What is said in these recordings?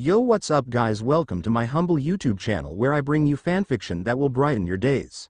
Yo, what's up guys, welcome to my humble YouTube channel where I bring you fanfiction that will brighten your days.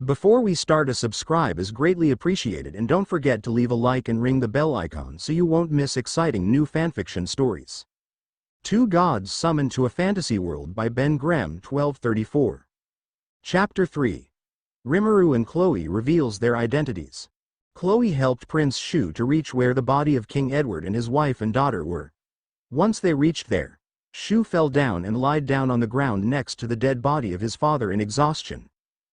Before we start, a subscribe is greatly appreciated, and don't forget to leave a like and ring the bell icon so you won't miss exciting new fanfiction stories. Two Gods Summoned to a Fantasy World by BenGrem1234. Chapter 3. Rimuru and Chloe reveals their identities. Chloe helped Prince Shu to reach where the body of King Edward and his wife and daughter were. Once they reached there, Shu fell down and lied down on the ground next to the dead body of his father in exhaustion.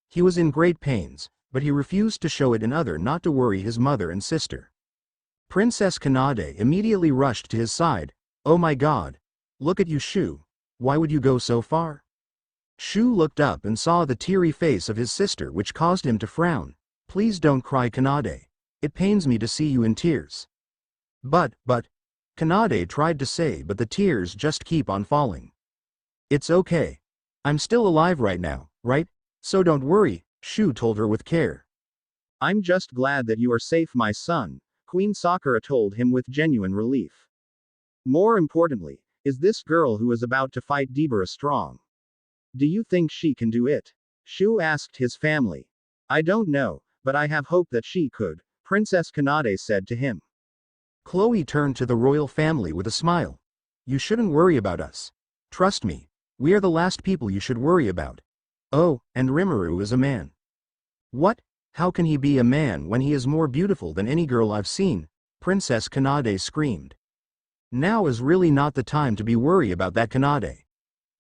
He was in great pains, but he refused to show it in order not to worry his mother and sister. Princess Kanade immediately rushed to his side. "Oh my God! Look at you, Shu. Why would you go so far?" Shu looked up and saw the teary face of his sister, which caused him to frown. "Please don't cry, Kanade. It pains me to see you in tears." But, Kanade tried to say, but the tears just keep on falling. "It's okay. I'm still alive right now, right? So don't worry," Shu told her with care. "I'm just glad that you are safe, my son," Queen Sakura told him with genuine relief. "More importantly, is this girl who is about to fight Dabura strong? Do you think she can do it?" Shu asked his family. "I don't know, but I have hope that she could," Princess Kanade said to him. Chloe turned to the royal family with a smile. "You shouldn't worry about us. Trust me, we are the last people you should worry about. Oh, and Rimuru is a man." "What? How can he be a man when he is more beautiful than any girl I've seen?" Princess Kanade screamed. "Now is really not the time to be worried about that, Kanade.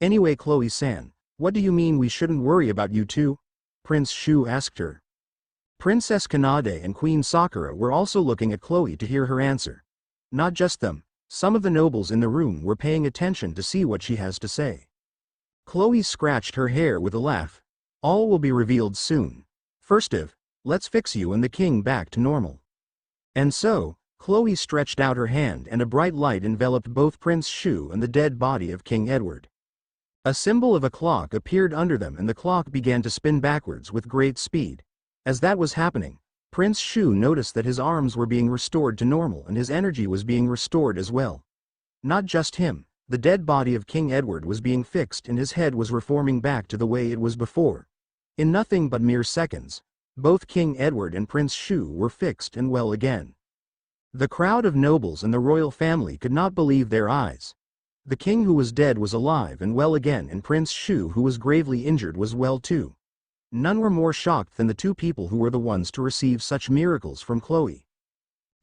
Anyway, Chloe-san, what do you mean we shouldn't worry about you too?" Prince Shu asked her. Princess Kanade and Queen Sakura were also looking at Chloe to hear her answer. Not just them, some of the nobles in the room were paying attention to see what she has to say. Chloe scratched her hair with a laugh. "All will be revealed soon. First let's fix you and the king back to normal." And so, Chloe stretched out her hand and a bright light enveloped both Prince Shu and the dead body of King Edward. A symbol of a clock appeared under them and the clock began to spin backwards with great speed. As that was happening, Prince Shu noticed that his arms were being restored to normal and his energy was being restored as well. Not just him, the dead body of King Edward was being fixed and his head was reforming back to the way it was before. In nothing but mere seconds, both King Edward and Prince Shu were fixed and well again. The crowd of nobles and the royal family could not believe their eyes. The king who was dead was alive and well again, and Prince Shu who was gravely injured was well too. None were more shocked than the two people who were the ones to receive such miracles from Chloe.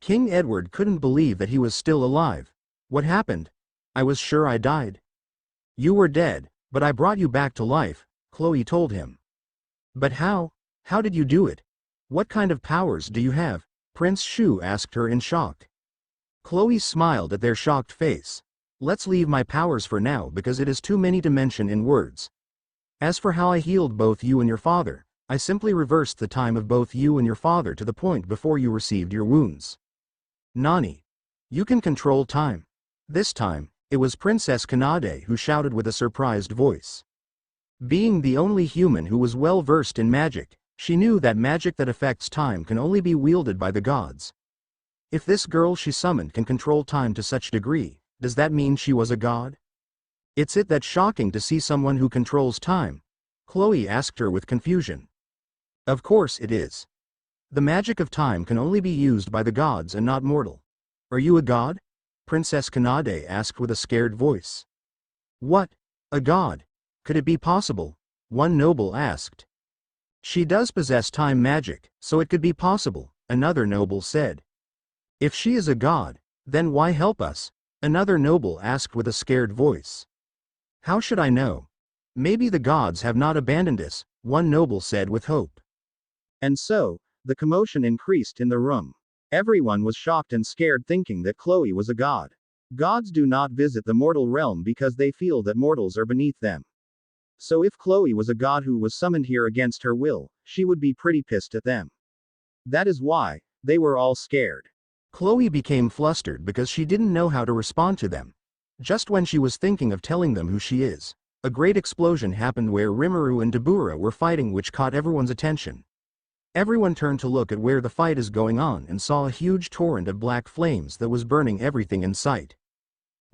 King Edward couldn't believe that he was still alive. "What happened? I was sure I died." "You were dead, but I brought you back to life," Chloe told him. "But how? How did you do it? What kind of powers do you have?" Prince Shu asked her in shock. Chloe smiled at their shocked face. "Let's leave my powers for now because it is too many to mention in words. As for how I healed both you and your father, I simply reversed the time of both you and your father to the point before you received your wounds." "Nani? You can control time?" This time, it was Princess Kanade who shouted with a surprised voice. Being the only human who was well versed in magic, she knew that magic that affects time can only be wielded by the gods. If this girl she summoned can control time to such degree, does that mean she was a god? "It's that's shocking to see someone who controls time?" Chloe asked her with confusion. "Of course it is. The magic of time can only be used by the gods and not mortal." "Are you a god?" Princess Kanade asked with a scared voice. "What? A god? Could it be possible?" one noble asked. "She does possess time magic, so it could be possible," another noble said. "If she is a god, then why help us?" another noble asked with a scared voice. "How should I know? Maybe the gods have not abandoned us," one noble said with hope. And so, the commotion increased in the room. Everyone was shocked and scared, thinking that Chloe was a god. Gods do not visit the mortal realm because they feel that mortals are beneath them. So if Chloe was a god who was summoned here against her will, she would be pretty pissed at them. That is why they were all scared. Chloe became flustered because she didn't know how to respond to them. Just when she was thinking of telling them who she is, a great explosion happened where Rimuru and Dabura were fighting, which caught everyone's attention. Everyone turned to look at where the fight is going on and saw a huge torrent of black flames that was burning everything in sight.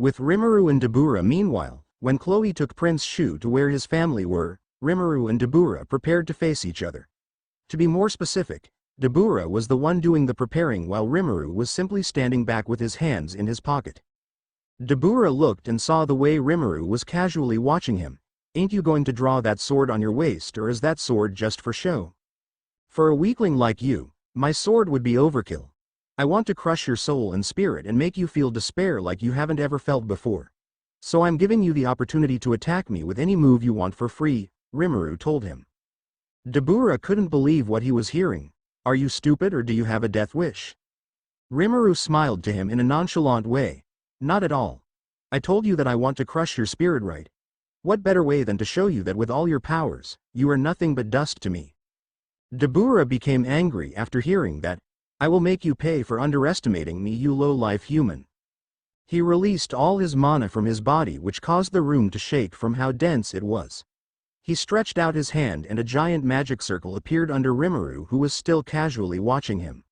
With Rimuru and Dabura meanwhile, when Chloe took Prince Shu to where his family were, Rimuru and Dabura prepared to face each other. To be more specific, Dabura was the one doing the preparing while Rimuru was simply standing back with his hands in his pocket. Dabura looked and saw the way Rimuru was casually watching him. "Ain't you going to draw that sword on your waist, or is that sword just for show? For a weakling like you, my sword would be overkill. I want to crush your soul and spirit and make you feel despair like you haven't ever felt before. So I'm giving you the opportunity to attack me with any move you want for free," Rimuru told him. Dabura couldn't believe what he was hearing. "Are you stupid or do you have a death wish?" Rimuru smiled to him in a nonchalant way. "Not at all. I told you that I want to crush your spirit, right? What better way than to show you that with all your powers, you are nothing but dust to me." Dabura became angry after hearing that. "I will make you pay for underestimating me, you low-life human." He released all his mana from his body, which caused the room to shake from how dense it was. He stretched out his hand and a giant magic circle appeared under Rimuru, who was still casually watching him.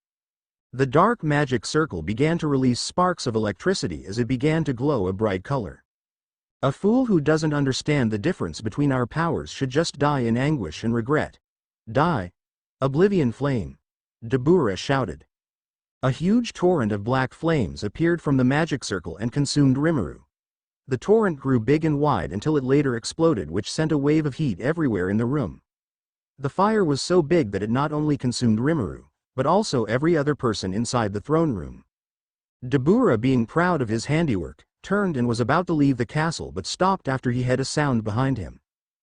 The dark magic circle began to release sparks of electricity as it began to glow a bright color. "A fool who doesn't understand the difference between our powers should just die in anguish and regret." "Die? Oblivion flame!" Dabura shouted. A huge torrent of black flames appeared from the magic circle and consumed Rimuru. The torrent grew big and wide until it later exploded, which sent a wave of heat everywhere in the room. The fire was so big that it not only consumed Rimuru, but also every other person inside the throne room. Dabura, being proud of his handiwork, turned and was about to leave the castle but stopped after he heard a sound behind him.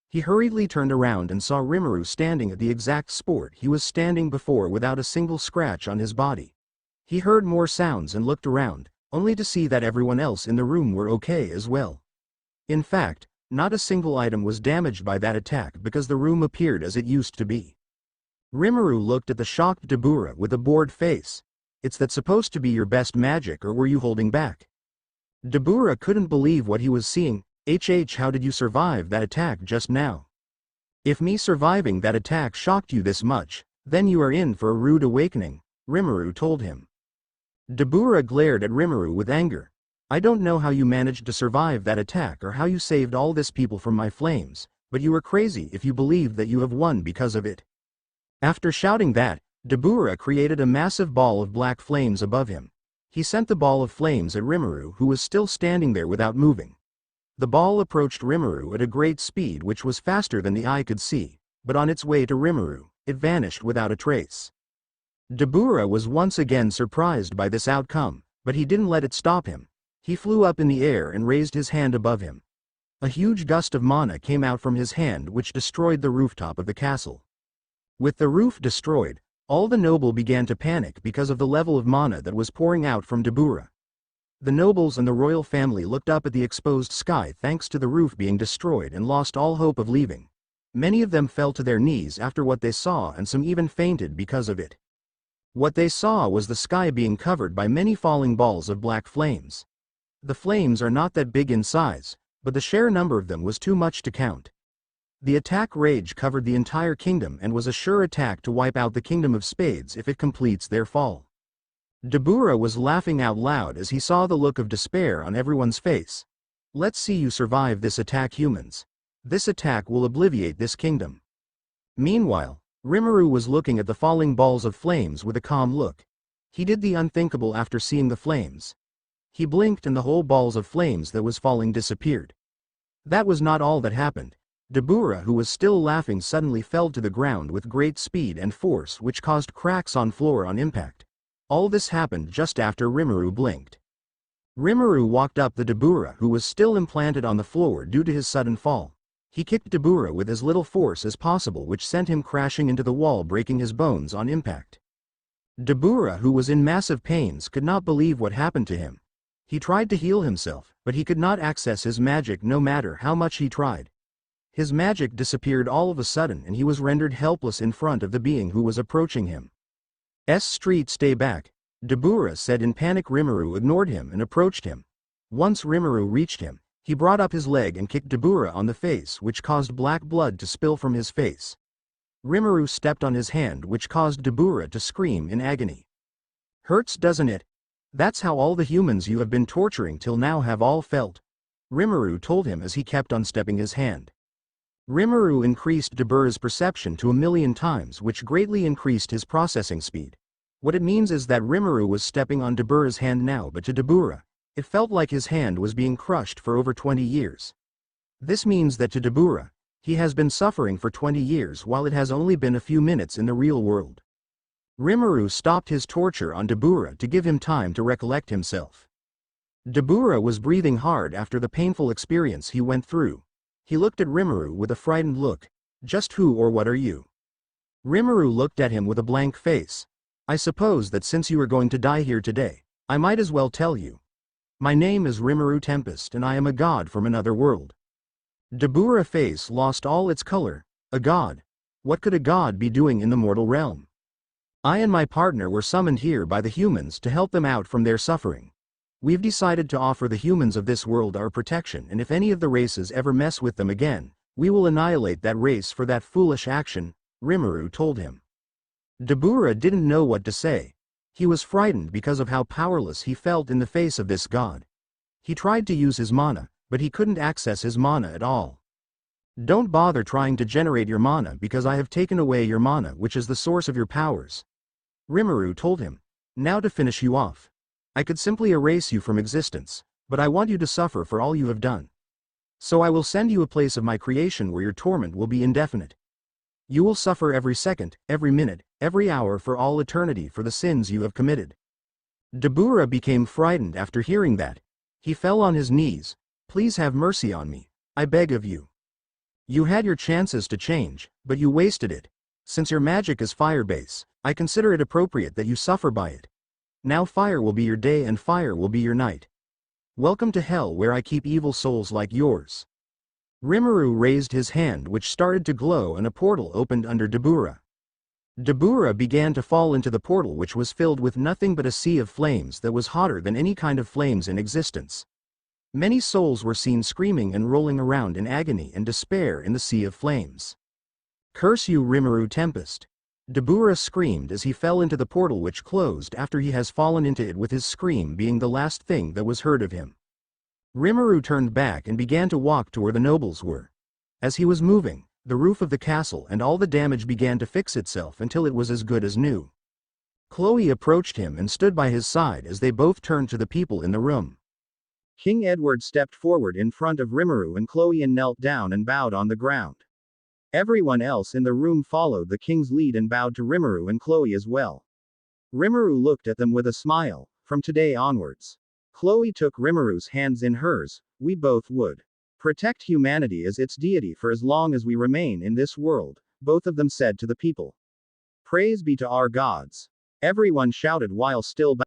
He hurriedly turned around and saw Rimuru standing at the exact spot he was standing before without a single scratch on his body. He heard more sounds and looked around, only to see that everyone else in the room were okay as well. In fact, not a single item was damaged by that attack because the room appeared as it used to be. Rimuru looked at the shocked Dabura with a bored face. "It's that supposed to be your best magic, or were you holding back?" Dabura couldn't believe what he was seeing. How did you survive that attack just now? If me surviving that attack shocked you this much, then you are in for a rude awakening," Rimuru told him. Dabura glared at Rimuru with anger. "I don't know how you managed to survive that attack or how you saved all this people from my flames, but you are crazy if you believe that you have won because of it." After shouting that, Dabura created a massive ball of black flames above him. He sent the ball of flames at Rimuru, who was still standing there without moving. The ball approached Rimuru at a great speed, which was faster than the eye could see, but on its way to Rimuru, it vanished without a trace. Dabura was once again surprised by this outcome, but he didn't let it stop him. He flew up in the air and raised his hand above him. A huge gust of mana came out from his hand, which destroyed the rooftop of the castle. With the roof destroyed, all the nobles began to panic because of the level of mana that was pouring out from Dabura. The nobles and the royal family looked up at the exposed sky thanks to the roof being destroyed and lost all hope of leaving. Many of them fell to their knees after what they saw, and some even fainted because of it. What they saw was the sky being covered by many falling balls of black flames. The flames are not that big in size, but the sheer number of them was too much to count. The attack rage covered the entire kingdom and was a sure attack to wipe out the Kingdom of Spades if it completes their fall. Dabura was laughing out loud as he saw the look of despair on everyone's face. "Let's see you survive this attack, humans. This attack will obliterate this kingdom." Meanwhile, Rimuru was looking at the falling balls of flames with a calm look. He did the unthinkable after seeing the flames. He blinked and the whole balls of flames that was falling disappeared. That was not all that happened. Dabura, who was still laughing, suddenly fell to the ground with great speed and force, which caused cracks on floor on impact. All this happened just after Rimuru blinked. Rimuru walked up the Dabura, who was still implanted on the floor due to his sudden fall. He kicked Dabura with as little force as possible, which sent him crashing into the wall, breaking his bones on impact. Dabura, who was in massive pains, could not believe what happened to him. He tried to heal himself, but he could not access his magic no matter how much he tried. His magic disappeared all of a sudden and he was rendered helpless in front of the being who was approaching him. Street, stay back," Dabura said in panic. Rimuru ignored him and approached him. Once Rimuru reached him, he brought up his leg and kicked Dabura on the face, which caused black blood to spill from his face. Rimuru stepped on his hand, which caused Dabura to scream in agony. "Hurts, doesn't it?" That's how all the humans you have been torturing till now have all felt. Rimuru told him as he kept on stepping his hand. Rimuru increased Dabura's perception to 1,000,000 times, which greatly increased his processing speed. What it means is that Rimuru was stepping on Dabura's hand now, but to Dabura, it felt like his hand was being crushed for over 20 years. This means that to Dabura, he has been suffering for 20 years while it has only been a few minutes in the real world. Rimuru stopped his torture on Dabura to give him time to recollect himself. Dabura was breathing hard after the painful experience he went through. He looked at Rimuru with a frightened look. Just who or what are you? Rimuru looked at him with a blank face. I suppose that since you are going to die here today, I might as well tell you. My name is Rimuru Tempest and I am a god from another world. Dabura's face lost all its color. A god? What could a god be doing in the mortal realm? I and my partner were summoned here by the humans to help them out from their suffering. We've decided to offer the humans of this world our protection, and if any of the races ever mess with them again, we will annihilate that race for that foolish action, Rimuru told him. Dabura didn't know what to say. He was frightened because of how powerless he felt in the face of this god. He tried to use his mana, but he couldn't access his mana at all. Don't bother trying to generate your mana because I have taken away your mana, which is the source of your powers. Rimuru told him. Now to finish you off. I could simply erase you from existence, but I want you to suffer for all you have done. So I will send you a place of my creation where your torment will be indefinite. You will suffer every second, every minute, every hour for all eternity for the sins you have committed. Dabura became frightened after hearing that. He fell on his knees. Please have mercy on me, I beg of you. You had your chances to change, but you wasted it. Since your magic is fire-based, I consider it appropriate that you suffer by it. Now fire will be your day and fire will be your night. Welcome to hell where I keep evil souls like yours. Rimuru raised his hand which started to glow and a portal opened under Dabura. Dabura began to fall into the portal which was filled with nothing but a sea of flames that was hotter than any kind of flames in existence. Many souls were seen screaming and rolling around in agony and despair in the sea of flames. Curse you, Rimuru Tempest! Dabura screamed as he fell into the portal which closed after he has fallen into it, with his scream being the last thing that was heard of him. Rimuru turned back and began to walk to where the nobles were. As he was moving, the roof of the castle and all the damage began to fix itself until it was as good as new. Chloe approached him and stood by his side as they both turned to the people in the room. King Edward stepped forward in front of Rimuru and Chloe and knelt down and bowed on the ground. Everyone else in the room followed the king's lead and bowed to Rimuru and Chloe as well. Rimuru looked at them with a smile. From today onwards. Chloe took Rimuru's hands in hers. We both would protect humanity as its deity for as long as we remain in this world, both of them said to the people. Praise be to our gods. Everyone shouted while still